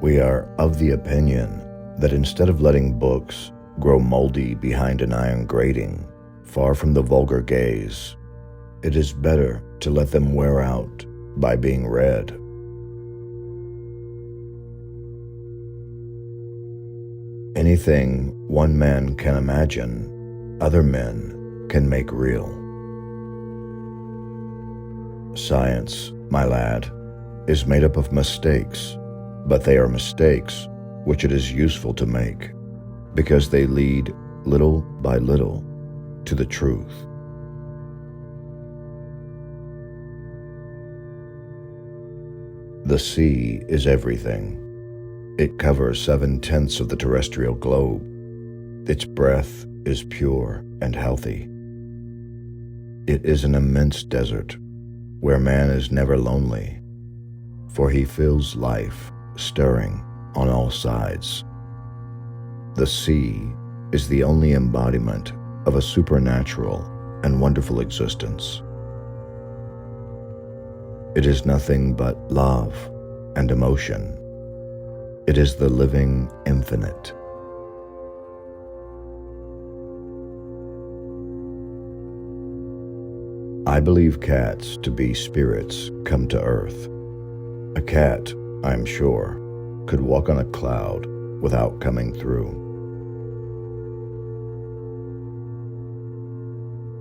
We are of the opinion that instead of letting books grow moldy behind an iron grating, far from the vulgar gaze, it is better to let them wear out by being read. Anything one man can imagine, other men can make real. Science, my lad, is made up of mistakes, but they are mistakes which it is useful to make, because they lead little by little to the truth. The sea is everything. It covers 7/10 of the terrestrial globe. Its breath is pure and healthy. It is an immense desert where man is never lonely, for he feels life stirring on all sides. The sea is the only embodiment of a supernatural and wonderful existence. It is nothing but love and emotion. It is the living infinite. I believe cats to be spirits come to earth. A cat, I am sure, could walk on a cloud without coming through.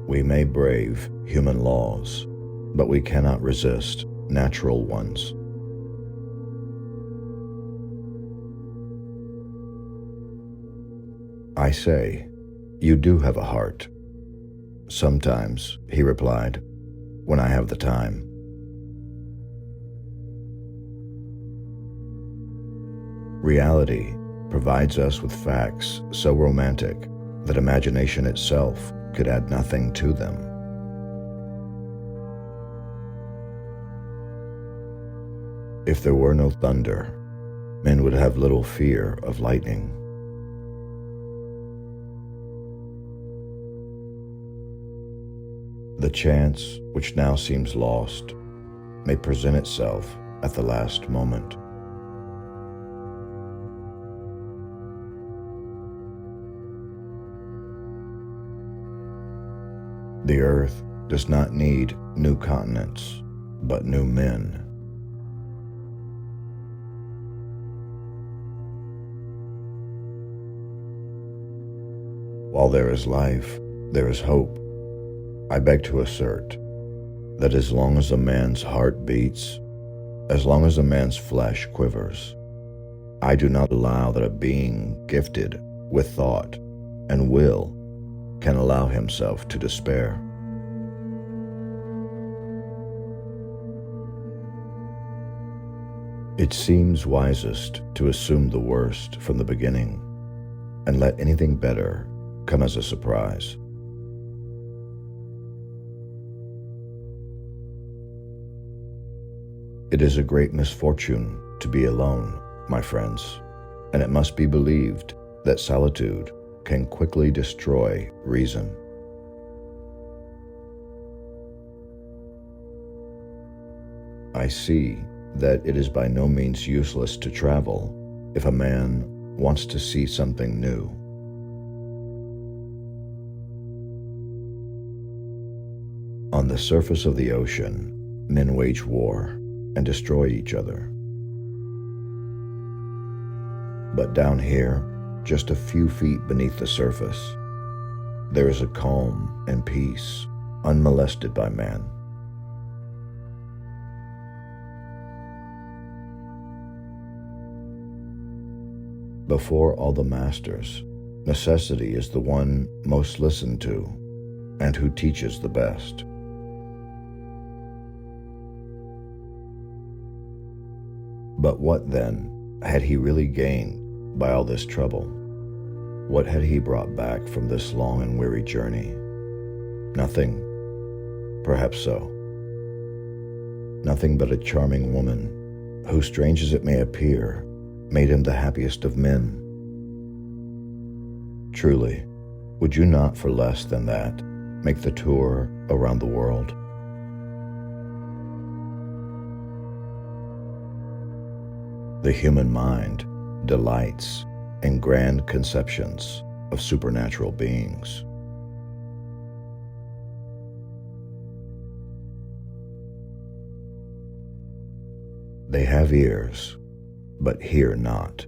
We may brave human laws, but we cannot resist natural ones. I say, you do have a heart. Sometimes, he replied, when I have the time. Reality provides us with facts so romantic that imagination itself could add nothing to them. If there were no thunder, men would have little fear of lightning. The chance which now seems lost may present itself at the last moment. The earth does not need new continents, but new men. While there is life, there is hope. I beg to assert that as long as a man's heart beats, as long as a man's flesh quivers, I do not allow that a being gifted with thought and will can allow himself to despair. It seems wisest to assume the worst from the beginning and let anything better come as a surprise. It is a great misfortune to be alone, my friends, and it must be believed that solitude can quickly destroy reason. I see that it is by no means useless to travel if a man wants to see something new. On the surface of the ocean, men wage war and destroy each other. But down here, just a few feet beneath the surface, there is a calm and peace unmolested by man. Before all the masters, necessity is the one most listened to and who teaches the best. But what then had he really gained by all this trouble? What had he brought back from this long and weary journey? Nothing. Perhaps so. Nothing but a charming woman, who, strange as it may appear, made him the happiest of men. Truly, would you not for less than that make the tour around the world? The human mind delights in grand conceptions of supernatural beings. They have ears, but hear not.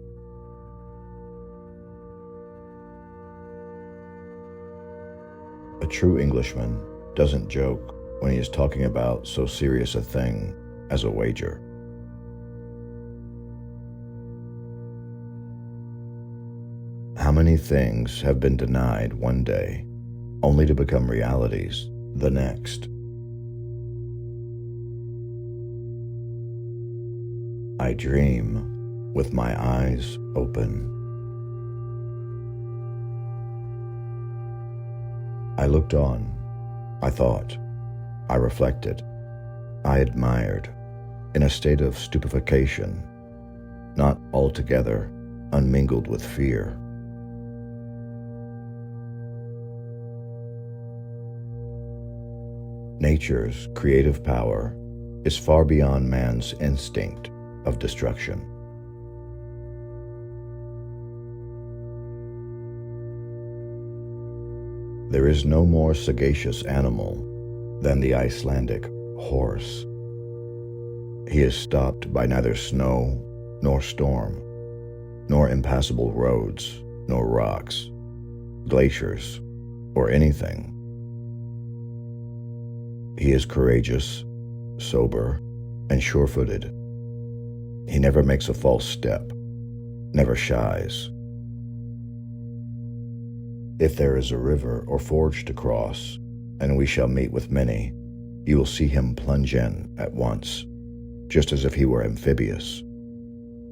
A true Englishman doesn't joke when he is talking about so serious a thing as a wager. How many things have been denied one day, only to become realities the next? I dream with my eyes open. I looked on, I thought, I reflected, I admired, in a state of stupefaction, not altogether unmingled with fear. Nature's creative power is far beyond man's instinct of destruction. There is no more sagacious animal than the Icelandic horse. He is stopped by neither snow nor storm, nor impassable roads, nor rocks, glaciers, or anything. He is courageous, sober, and sure-footed. He never makes a false step, never shies. If there is a river or forge to cross, and we shall meet with many, you will see him plunge in at once, just as if he were amphibious,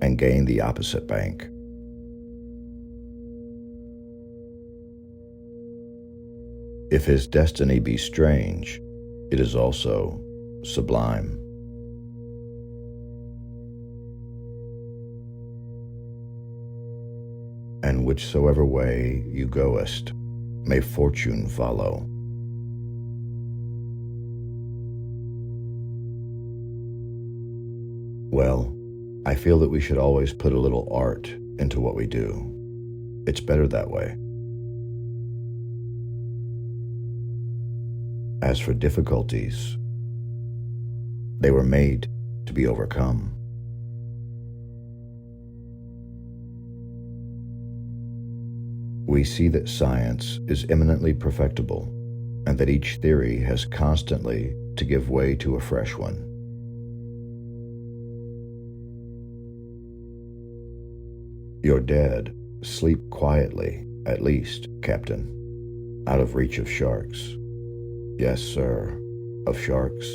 and gain the opposite bank. If his destiny be strange, it is also sublime. And whichsoever way you goest, may fortune follow. Well, I feel that we should always put a little art into what we do. It's better that way. As for difficulties, they were made to be overcome. We see that science is eminently perfectible, and that each theory has constantly to give way to a fresh one. Your dead sleep quietly, at least, Captain, out of reach of sharks. Yes, sir, of sharks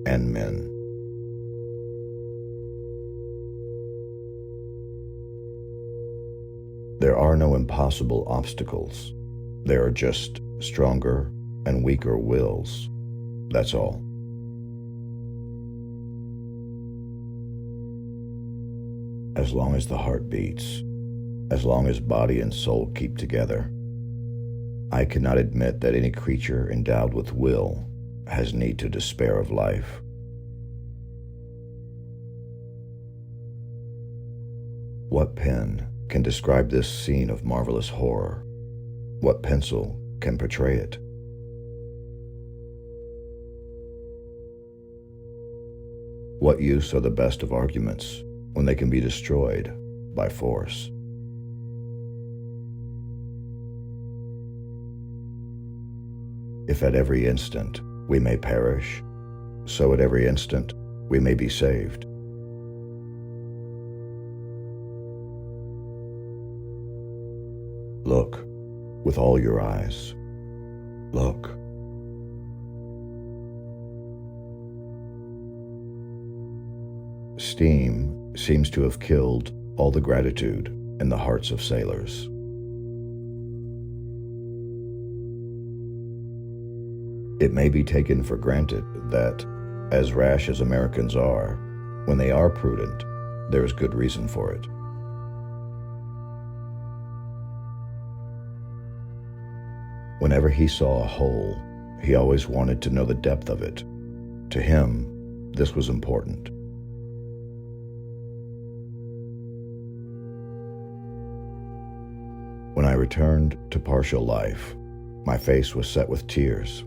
and men. There are no impossible obstacles. There are just stronger and weaker wills. That's all. As long as the heart beats, as long as body and soul keep together, I cannot admit that any creature endowed with will has need to despair of life. What pen can describe this scene of marvelous horror? What pencil can portray it? What use are the best of arguments when they can be destroyed by force? If at every instant we may perish, so at every instant we may be saved. Look with all your eyes. Look. Steam seems to have killed all the gratitude in the hearts of sailors. It may be taken for granted that, as rash as Americans are, when they are prudent, there is good reason for it. Whenever he saw a hole, he always wanted to know the depth of it. To him, this was important. returned to partial life. My face was set with tears.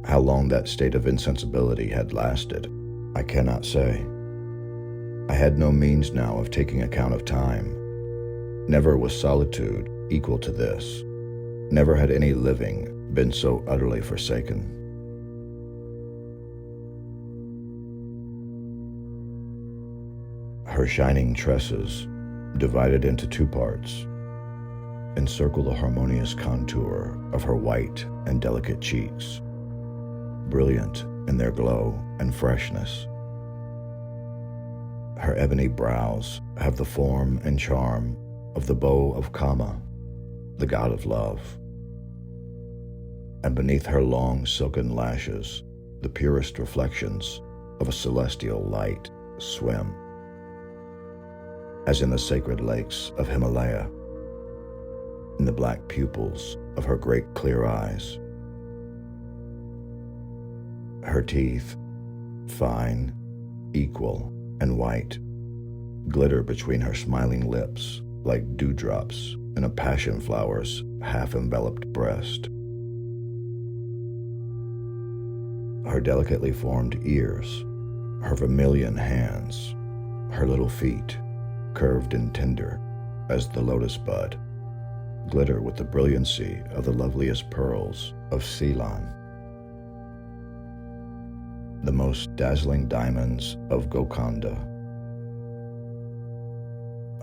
How long that state of insensibility had lasted, I cannot say. I had no means now of taking account of time. Never was solitude equal to this. Never had any living been so utterly forsaken. Her shining tresses, divided into two parts, encircle the harmonious contour of her white and delicate cheeks, brilliant in their glow and freshness. Her ebony brows have the form and charm of the bow of Kama, the god of love. And beneath her long silken lashes, the purest reflections of a celestial light swim, as in the sacred lakes of Himalaya, in the black pupils of her great clear eyes. Her teeth, fine, equal, and white, glitter between her smiling lips like dewdrops in a passion flower's half-enveloped breast. Her delicately formed ears, her vermilion hands, her little feet, curved and tender as the lotus bud, glitter with the brilliancy of the loveliest pearls of Ceylon. The most dazzling diamonds of Golconda.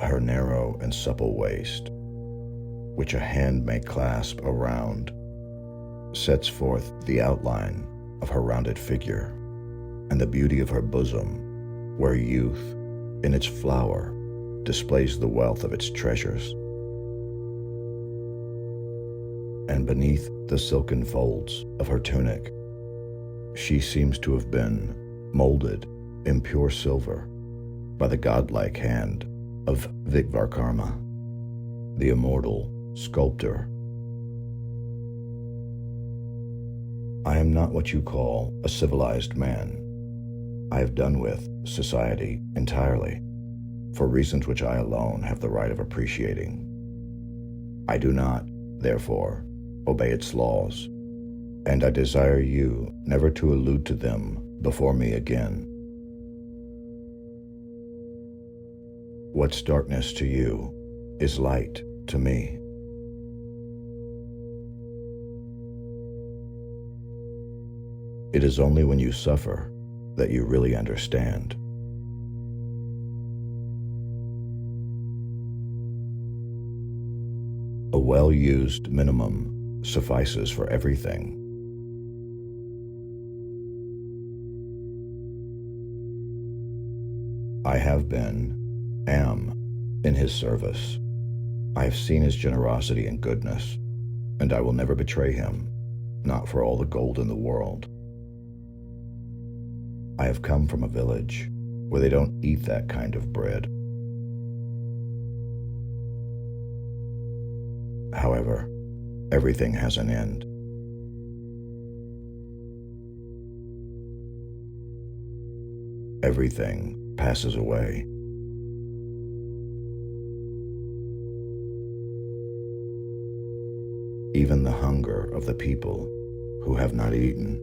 Her narrow and supple waist, which a hand may clasp around, sets forth the outline of her rounded figure and the beauty of her bosom, where youth, in its flower, displays the wealth of its treasures. And beneath the silken folds of her tunic, she seems to have been molded in pure silver by the godlike hand of Vikvarkarma, the immortal sculptor. I am not what you call a civilized man. I have done with society entirely, for reasons which I alone have the right of appreciating. I do not, therefore, obey its laws, and I desire you never to allude to them before me again. What's darkness to you is light to me. It is only when you suffer that you really understand. A well-used minimum suffices for everything. I have been, am, in his service. I have seen his generosity and goodness, and I will never betray him, not for all the gold in the world. I have come from a village where they don't eat that kind of bread. However, everything has an end. Everything passes away. Even the hunger of the people who have not eaten.